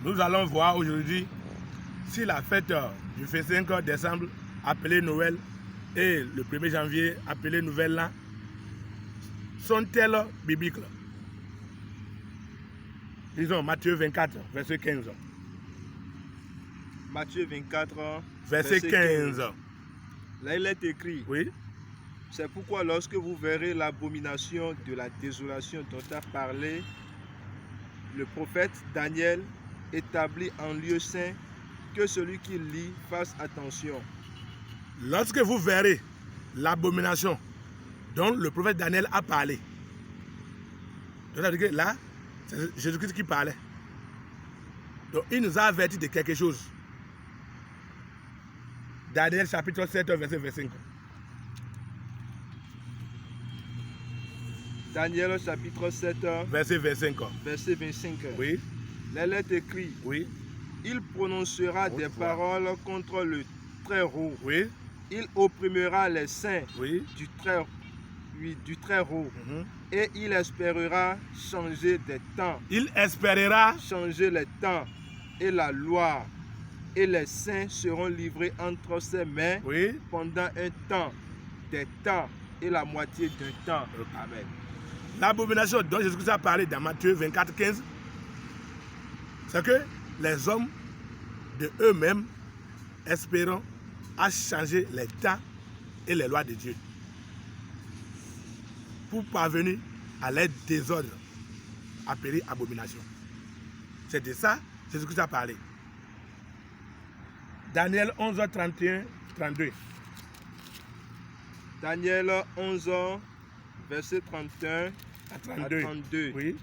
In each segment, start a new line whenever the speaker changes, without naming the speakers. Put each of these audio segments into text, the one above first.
Nous allons voir aujourd'hui si la fête du 25 décembre, appelée Noël, et le 1er janvier, appelé Nouvel An, sont-elles bibliques? Disons Matthieu 24, verset 15.
Matthieu 24,
Verset 15.
Là, il est écrit,
Oui.
c'est pourquoi lorsque vous verrez l'abomination de la désolation dont a parlé le prophète Daniel, établi en lieu saint, que celui qui lit fasse attention.
Lorsque vous verrez l'abomination dont le prophète Daniel a parlé, c'est-à-dire que là, c'est Jésus-Christ qui parlait. Donc il nous a averti de quelque chose. Daniel chapitre 7, verset 25.
Daniel chapitre 7,
Verset 25.
verset 25.
Oui,
Là, il est écrit,
oui,
il prononcera des paroles contre le Très-Haut.
oui,
Il opprimera les saints
oui.
du Très-Haut.
Mhm.
Et il espérera changer des temps.
Il espérera.
Changer les temps et la loi. Et les saints seront livrés entre ses mains
Oui.
pendant un temps, des temps et la moitié d'un temps.
Ok.
Amen.
L'abomination dont Jésus-Christ a parlé dans Matthieu 24, 15, c'est que les hommes de eux-mêmes espérant à changer les temps et les lois de Dieu pour parvenir à leur désordre appelé abomination. C'est de ça que Jésus-Christ a parlé. Daniel 11, 31, 32.
Daniel 11, verset 31
À
à
32.
32.
Oui,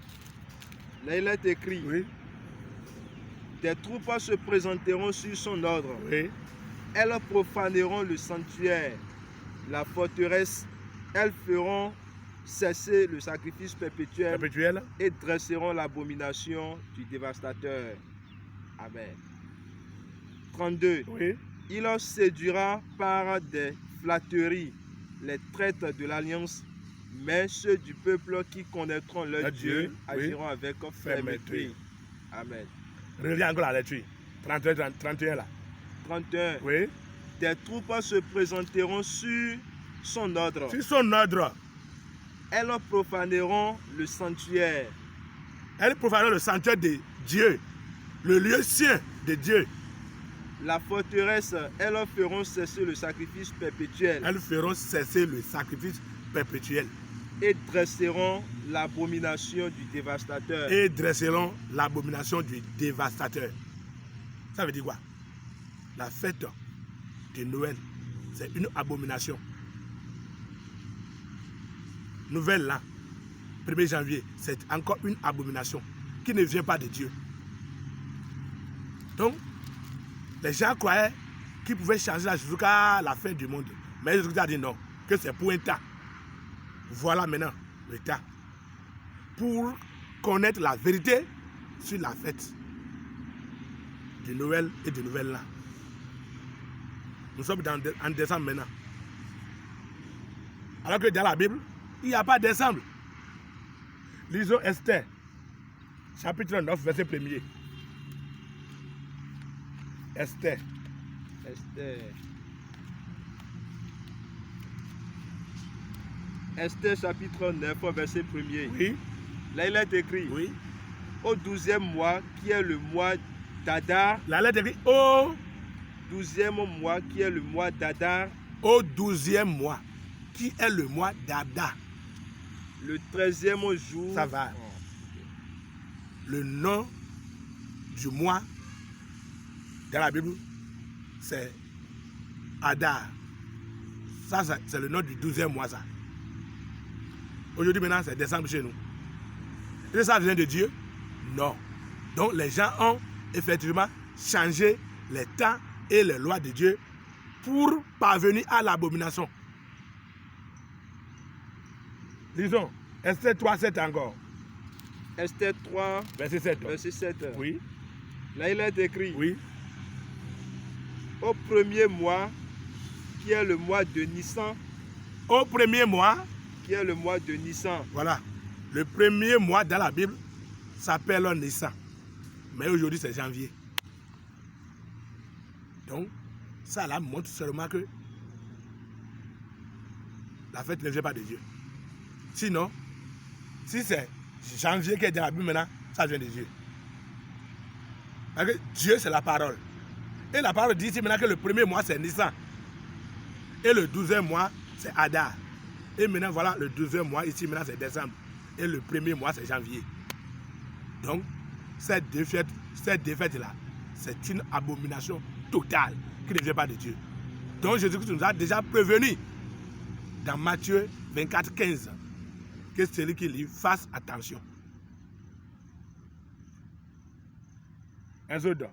Là, il est écrit,
oui,
des troupes se présenteront sur son ordre.
oui,
Elles profaneront le sanctuaire, la forteresse. Elles feront cesser le sacrifice perpétuel
perpétuel.
et dresseront l'abomination du dévastateur. Amen. 32.
Oui,
Il en séduira par des flatteries les traîtres de l'alliance, mais ceux du peuple qui connaîtront leur Dieu agiront avec fermeté. Amen.
reviens encore à la lecture. 31, 31 là.
31.
Oui,
Des troupes se présenteront sur son ordre.
sur son ordre,
Elles profaneront le sanctuaire.
elle profanera le sanctuaire de Dieu, le lieu saint de Dieu.
La forteresse, elles feront cesser le sacrifice perpétuel
Elles feront cesser le sacrifice perpétuel
et dresseront l'abomination du dévastateur.
et dresseront l'abomination du dévastateur. Ça veut dire quoi? La fête de Noël, c'est une abomination. Nouvel An, 1er janvier, c'est encore une abomination qui ne vient pas de Dieu. Donc, les gens croyaient qu'ils pouvaient changer la jusqu'à la fin du monde. Mais Jésus a dit non, que c'est pour un temps. Voilà maintenant le temps. Pour connaître la vérité sur la fête du Noël et du Nouvel An. Nous sommes en décembre maintenant. Alors que dans la Bible, il n'y a pas décembre. Lisons Esther, chapitre 9, verset 1er. Esther.
Esther chapitre 9, verset 1er.
Oui,
Là, il est écrit,
oui.
au 12e mois, qui est le mois d'Adar,
La lettre écrit au
12e mois, qui est le mois d'Adar,
12e mois, qui est le mois d'Adar.
le 13e jour.
Ça va. Le nom du mois dans la Bible, c'est Adar. Ça, c'est le nom du 12e mois, ça. Aujourd'hui, maintenant, c'est décembre chez nous. Est-ce que ça vient de Dieu? Non. Donc, les gens ont effectivement changé les temps et les lois de Dieu pour parvenir à l'abomination. Lisons, Esther 3, 7 encore.
Esther 3,
Verset 7.
verset 7.
Oui,
Là, il est écrit,
oui,
au premier mois, qui est le mois de Nissan,
au premier mois,
qui est le mois de Nissan.
voilà, le premier mois dans la Bible s'appelle Nissan. Mais aujourd'hui, c'est janvier. Donc, ça là montre seulement que la fête ne vient pas de Dieu. Sinon, si c'est janvier qui est dans la Bible maintenant, ça vient de Dieu. Parce que Dieu, c'est la parole. Et la parole dit ici maintenant que le premier mois, c'est Nissan. Et le 12e mois, c'est Adar. Et maintenant, voilà, le 12e mois, ici maintenant, c'est décembre. Et le premier mois, c'est janvier. Donc, cette défaite-là, c'est une abomination totale qui ne vient pas de Dieu. Donc, Jésus-Christ nous a déjà prévenu dans Matthieu 24, 15 que celui qui lit fasse attention. Exode,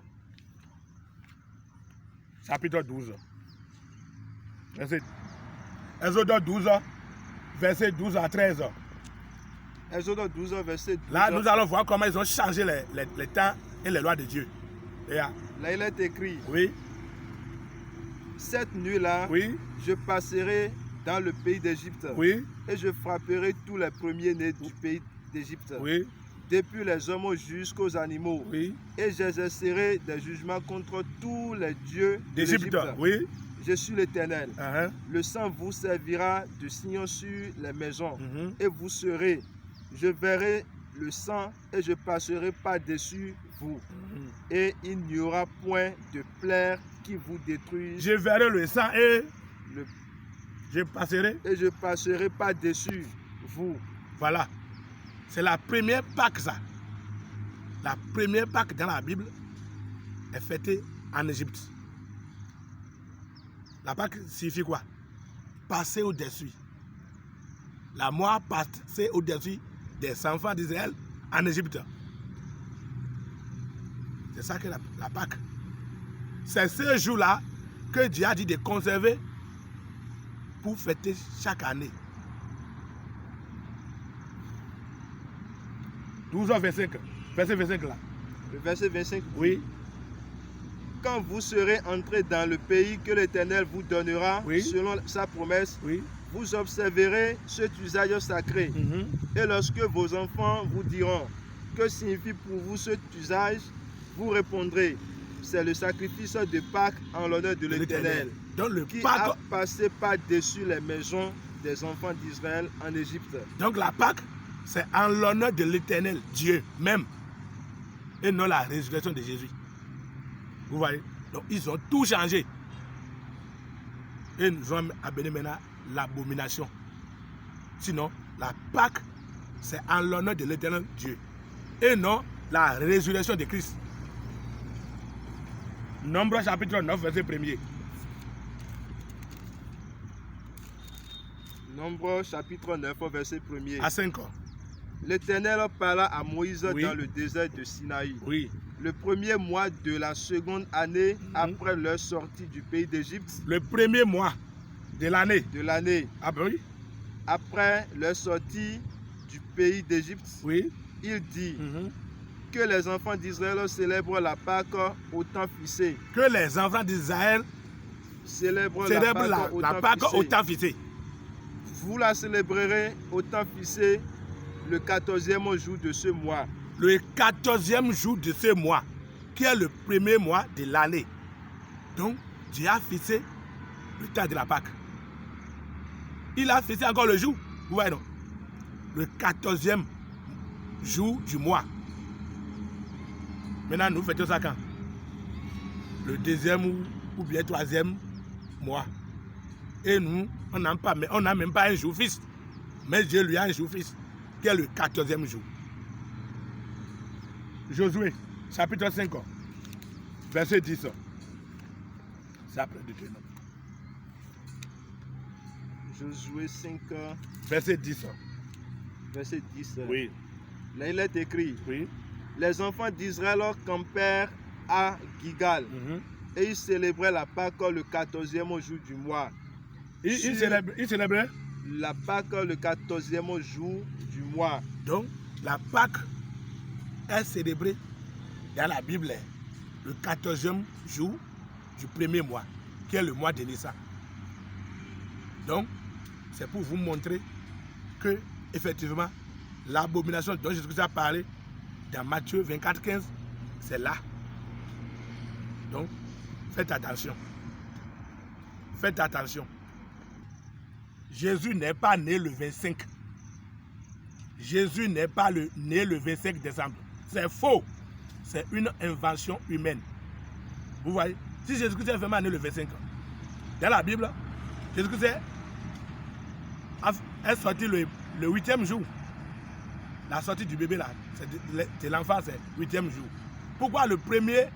chapitre 12. Exode 12, verset 12 à 13.
Exode 12, verset 12.
Là, nous allons voir comment ils ont changé les temps et les lois de Dieu.
Là, il est écrit.
Oui.
Cette nuit-là,
Oui.
je passerai dans le pays d'Égypte.
Oui.
Et je frapperai tous les premiers-nés du pays d'Égypte.
Oui.
Depuis les hommes jusqu'aux animaux.
Oui.
Et j'exercerai des jugements contre tous les dieux
d'Égypte. Oui.
Je suis l'Éternel.
Uh-huh.
Le sang vous servira de signe sur les maisons.
Mhm.
Et vous serez. Je verrai le sang et je passerai par-dessus vous.
Mhm.
Et il n'y aura point de plaie qui vous détruise.
Je verrai le sang et
Le-
je passerai.
Et je passerai par-dessus vous.
Voilà. C'est la première Pâque, ça. La première Pâque dans la Bible est fêtée en Égypte. La Pâque signifie quoi? Passer au-dessus. La mort passée au-dessus des enfants d'Israël en Égypte. C'est ça que la Pâque. C'est ce jour-là que Dieu a dit de conserver pour fêter chaque année. 12 verset 25 là.
Le verset 25.
Oui,
Quand vous serez entrés dans le pays que l'Éternel vous donnera,
Oui.
selon sa promesse,
oui.
vous observerez cet usage sacré.
Mhm.
Et lorsque vos enfants vous diront que signifie pour vous cet usage, vous répondrez, c'est le sacrifice de Pâques en l'honneur de l'Éternel,
Donc le
qui
Pâque,
a passé par-dessus les maisons des enfants d'Israël en Égypte.
donc la Pâque, c'est en l'honneur de l'Éternel, Dieu même, et non la résurrection de Jésus. Vous voyez? Donc ils ont tout changé. Et nous allons amener maintenant l'abomination. Sinon, la Pâque, c'est en l'honneur de l'Éternel Dieu, et non la résurrection de Christ. Nombre chapitre 9, verset 1er.
Nombre chapitre 9, verset 1er.
À 5 ans.
L'Éternel parla à Moïse
Oui.
dans le désert de Sinaï.
Oui.
Le premier mois de la seconde année après leur sortie du pays d'Égypte,
Le premier mois de l'année.
de l'année
Ah ben oui.
après leur sortie du pays d'Égypte,
Oui.
il dit
Mhm.
que les enfants d'Israël célèbrent la Pâque au temps fixé.
Que les enfants d'Israël
Célèbrent
célèbrent la Pâque au
fixé.
temps fixé.
Vous la célébrerez au temps fixé le 14e jour de ce mois.
Le 14e jour de ce mois, qui est le premier mois de l'année. Donc, Dieu a fixé le temps de la Pâque. Il a fixé encore le jour. Vous voyez non? Le 14e jour du mois. Maintenant, nous fêtons ça quand? Le deuxième ou bien troisième mois. Et nous, on n'a même pas un jour fixe. Mais Dieu lui a un jour fixe, qui est le 14e jour. Josué, chapitre 5, verset 10. C'est après Deutéronome.
Josué 5,
Verset 10.
verset 10.
Oui,
Là, il est écrit,
oui.
les enfants d'Israël campèrent à Gigal
Mhm.
et ils célébraient la Pâque le 14e jour du mois.
Il célébrait.
La Pâque le 14e jour du mois.
Donc, la Pâque est célébrée dans la Bible le 14e jour du premier mois, qui est le mois de Nissan. Donc, c'est pour vous montrer que, effectivement, l'abomination dont Jésus a parlé dans Matthieu 24, 15 c'est là. Donc, faites attention. Faites attention. Jésus n'est pas né le 25. Jésus n'est pas né le 25 décembre. C'est faux. C'est une invention humaine. Vous voyez? Si Jésus-Christ est vraiment né le 25, dans la Bible, Jésus-Christ est sorti le 8e jour. La sortie du bébé là, c'est l'enfant, c'est le 8e jour. Pourquoi le 1er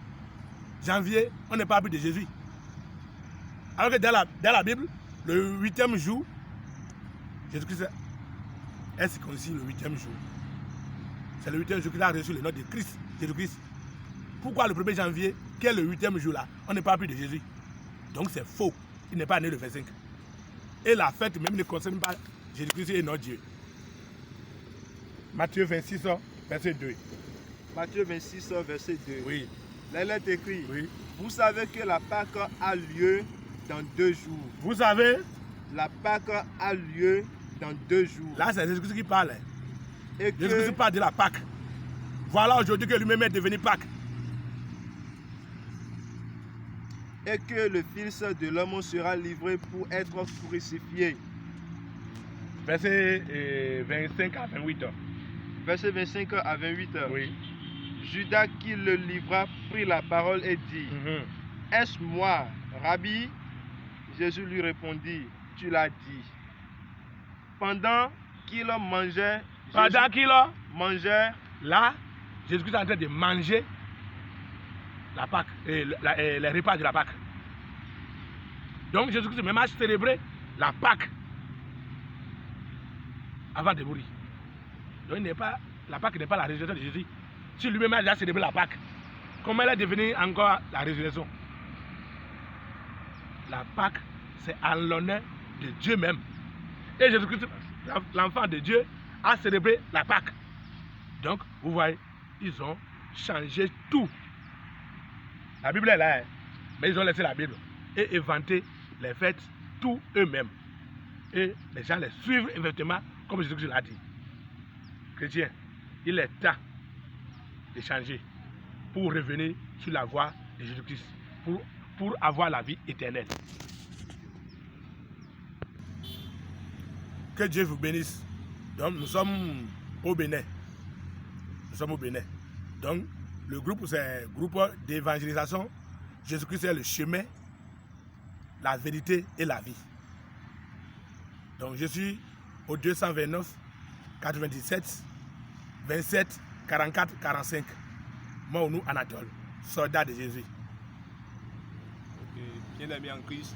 janvier, on n'est pas appris de Jésus? Alors que dans la Bible, le 8e jour, Jésus-Christ est circoncis le 8e jour. C'est le 8e jour qu'il a reçu le nom de Christ, Jésus-Christ. Pourquoi le 1er janvier, qui est le 8e jour là, on n'est pas appris de Jésus? Donc c'est faux. Il n'est pas né le 25. Et la fête même ne concerne pas Jésus-Christ et notre Dieu. Matthieu 26, verset 2.
Matthieu 26, verset 2.
Oui.
La lettre écrit.
Oui.
Vous savez que la Pâque a lieu dans 2 jours.
Vous savez?
La Pâque a lieu dans 2 jours.
Là, c'est Jésus-Christ qui parle.
Et
Jésus-Christ parle de la Pâque. Voilà aujourd'hui que lui-même est devenu Pâque.
Et que le Fils de l'homme sera livré pour être crucifié.
Verset 25 à 28.
Verset 25 à 28.
Oui.
Judas qui le livra prit la parole et dit, Est-ce moi, Rabbi? Jésus lui répondit, Tu l'as dit. Pendant qu'il mangeait,
Là, Jésus-Christ est en train de manger la Pâque, les repas de la Pâque. Donc Jésus-Christ même a célébré la Pâque avant de mourir. Donc la Pâque n'est pas la résurrection de Jésus. Si lui-même a déjà célébré la Pâque, comment elle est devenue encore la résurrection? La Pâque, c'est en l'honneur de Dieu même. Et Jésus-Christ, l'enfant de Dieu, a célébré la Pâque. Donc, vous voyez, ils ont changé tout. La Bible est là, hein? Mais ils ont laissé la Bible et inventé les fêtes tout eux-mêmes. Et les gens les suivent effectivement comme Jésus-Christ l'a dit. Chrétiens, il est temps de changer pour revenir sur la voie de Jésus-Christ, pour avoir la vie éternelle. Que Dieu vous bénisse. Donc nous sommes au Bénin. Nous sommes au Bénin. Donc le groupe, c'est un groupe d'évangélisation. Jésus-Christ est le chemin, la vérité et la vie. Donc je suis au 229 97 27 44 45. Moi, nous, Anatole, soldat de Jésus.
Bien aimé en Christ,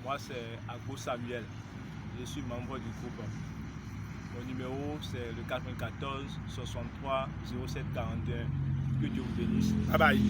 moi c'est Agbo Samuel. Je suis membre du groupe. Mon numéro c'est le 94 63 07 41. Que Dieu vous bénisse.
Bye bye.